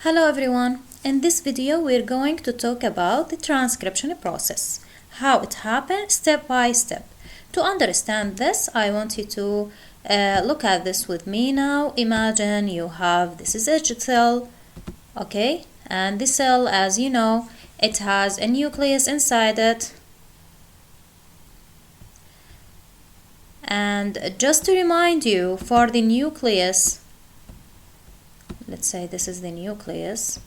Hello everyone. In this video we're going to talk about the transcription process, how it happens step by step. To understand this, I want you to look at this with me now. Imagine you have, this is a cell, okay, and this cell, as you know, it has a nucleus inside it. And just to remind you, for the nucleus, let's say this is the nucleus.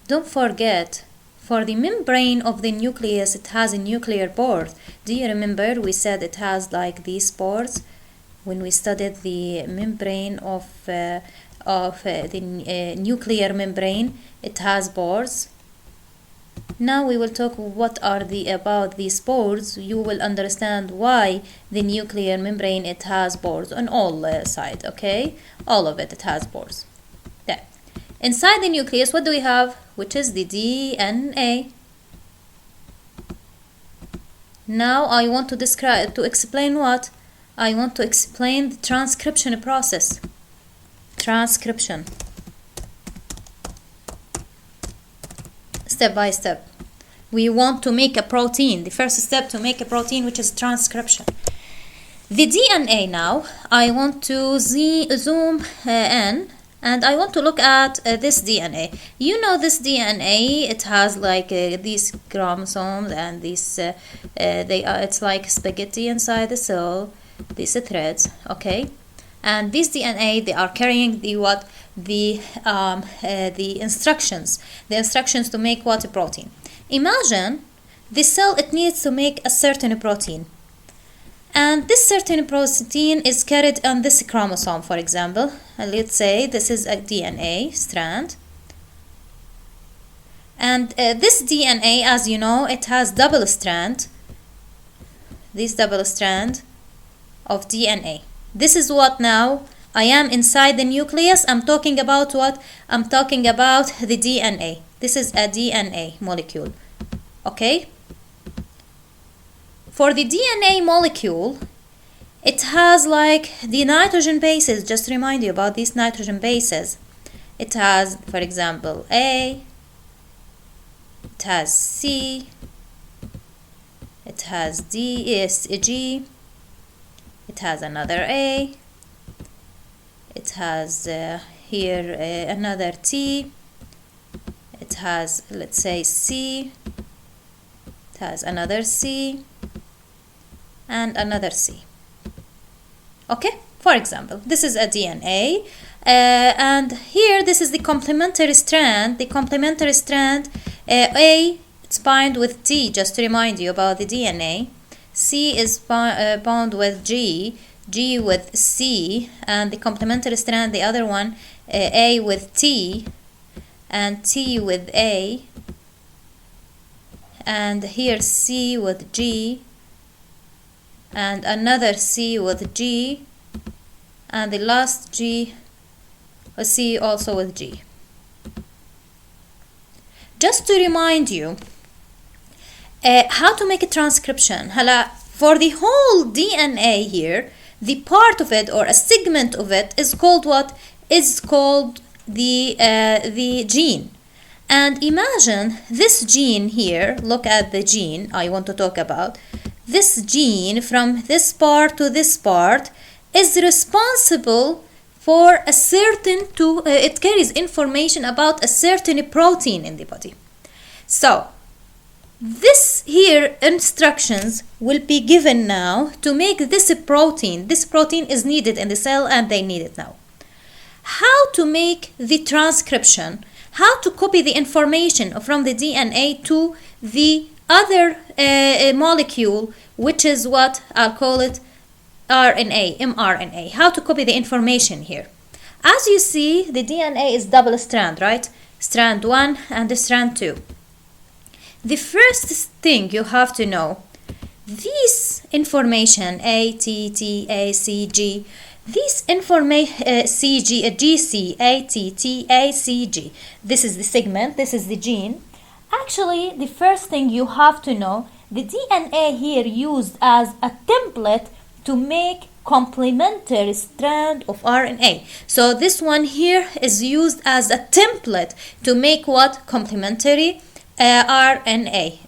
Don't forget, for the membrane of the nucleus, it has a nuclear pore. Do you remember we said it has like these pores when we studied the membrane of the nuclear membrane? It has pores. Now we will talk about these pores. You will understand why the nuclear membrane, it has pores on all sides, okay? All of it has pores. There. Inside the nucleus, what do we have? Which is the DNA. Now I want to explain what? I want to explain the transcription process. Transcription. Step by step. We want to make a protein. The first step to make a protein, which is transcription. The DNA now, I want to zoom in, and I want to look at this DNA. You know this DNA, it has like these chromosomes and these, it's like spaghetti inside the cell, these threads, okay? And this DNA, they are carrying the instructions to make what? A protein. Imagine the cell, it needs to make a certain protein, and this certain protein is carried on this chromosome, for example. Let's say this is a DNA strand, and this DNA, as you know, it has double strand, this double strand of DNA. This is what now I am inside the nucleus. I'm talking about what? I'm talking about the DNA. This is a DNA molecule, okay? For the DNA molecule, it has like the nitrogen bases. Just to remind you about these nitrogen bases. It has, for example, A, it has C, it has G, it has another A, it has here another T, it has, let's say, C, it has another C, and another C. Okay, for example, this is a DNA, and here this is the complementary strand. The complementary strand, A, it's bound with T, just to remind you about the DNA. C is bound with G, G with C, and the complementary strand, the other one, A with T, and T with A, and here C with G, and another C with G, and the last G, a C also with G. Just to remind you how to make a transcription. For the whole DNA here, the part of it or a segment of it is called what? Is called the gene. And imagine this gene here, look at the gene I want to talk about. This gene from this part to this part is responsible for a certain, it carries information about a certain protein in the body. So this here instructions will be given now to make this protein. This protein is needed in the cell and they need it now. How to make the transcription, how to copy the information from the DNA to the other molecule, which is what I'll call it RNA, mRNA. How to copy the information here. As you see, the DNA is double strand, right? Strand 1 and strand 2. The first thing you have to know, this information A, T, T, A, C, G, this information C, G, G, C, A, T, T, A, C, G, this is the segment, this is the gene. Actually, the first thing you have to know, the DNA here used as a template to make complementary strand of RNA. So this one here is used as a template to make what? Complementary RNA,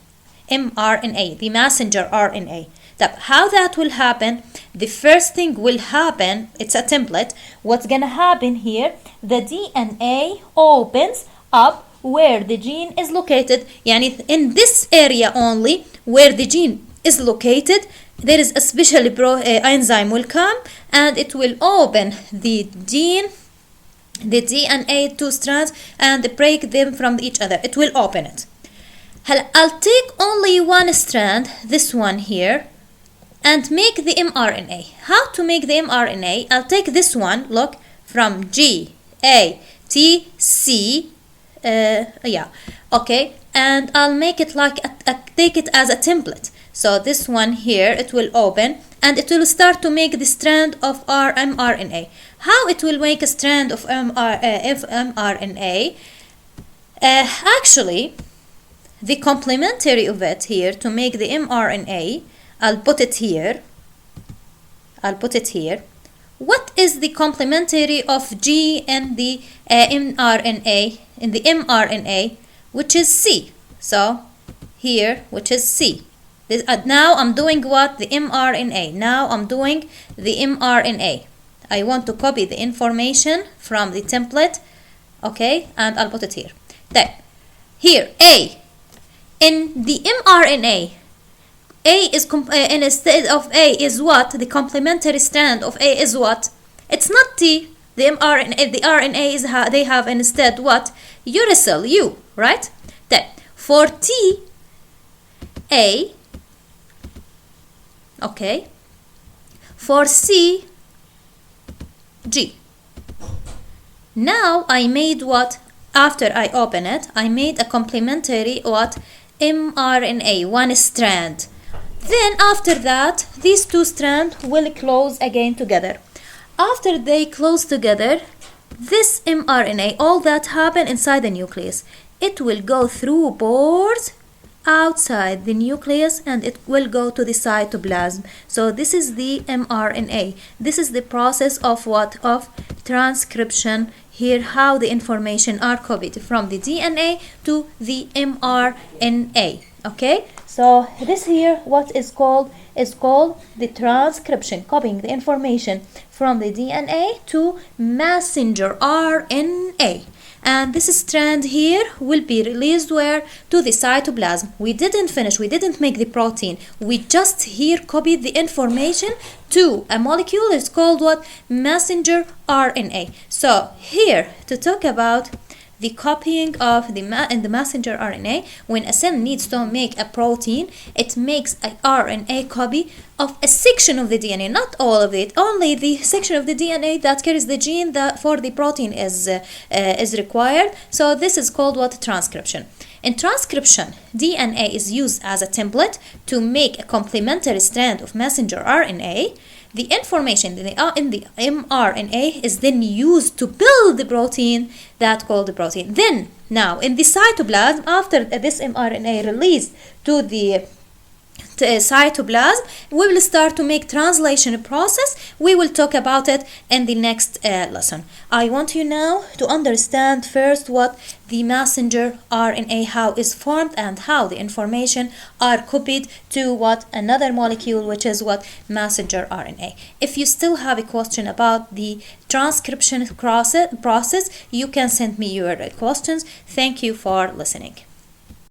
mRNA, the messenger RNA. How that will happen? The first thing will happen, it's a template. What's gonna happen here? The DNA opens up where the gene is located. Yani in this area only where the gene is located, there is a special enzyme will come and it will open the DNA two strands and break them from each other. It will open it. I'll take only one strand, this one here, and make the mRNA. How to make the mRNA? I'll take this one, look, from G, A, T, C, okay, and I'll make it like, take it as a template. So this one here, it will open and it will start to make the strand of our mRNA. How it will make a strand of mRNA? Actually, the complementary of it here to make the mRNA, I'll put it here. What is the complementary of G in the mRNA, which is C? So here, which is C. Now I'm doing what? The mRNA. Now I'm doing the mRNA. I want to copy the information from the template, okay, and I'll put it here. Then here, A. In the mRNA, A is instead of A is what? The complementary strand of A is what? It's not T. The mRNA, the RNA is they have instead what? Uracil, U, right? Then for T, A, okay. For C, G. Now I made what? After I open it, I made a complementary what? mRNA, one strand. Then after that, these two strands will close again together. After they close together, this mRNA, all that happen inside the nucleus, it will go through pores outside the nucleus and it will go to the cytoplasm. So this is the mRNA. This is the process of what? Of transcription. Here how the information are copied from the DNA to the mRNA. Okay, so this here what is called the transcription, copying the information from the DNA to messenger RNA. And this strand here will be released where? To the cytoplasm. We didn't finish, we didn't make the protein. We just here copied the information to a molecule. It's called what? Messenger RNA. So here to talk about the copying of the messenger RNA, when a cell needs to make a protein, it makes a RNA copy of a section of the DNA, not all of it, only the section of the DNA that carries the gene that for the protein is required. So this is called what? Transcription. In transcription, DNA is used as a template to make a complementary strand of messenger RNA. The information in the mRNA is then used to build the protein that called the protein. Then, now in the cytoplasm, after this mRNA released to the cytoplasm, we will start to make translation process. We will talk about it in the next lesson. I want you now to understand first what the messenger RNA, how is formed and how the information are copied to what? Another molecule, which is what? Messenger RNA. If you still have a question about the transcription process, you can send me your questions. Thank you for listening.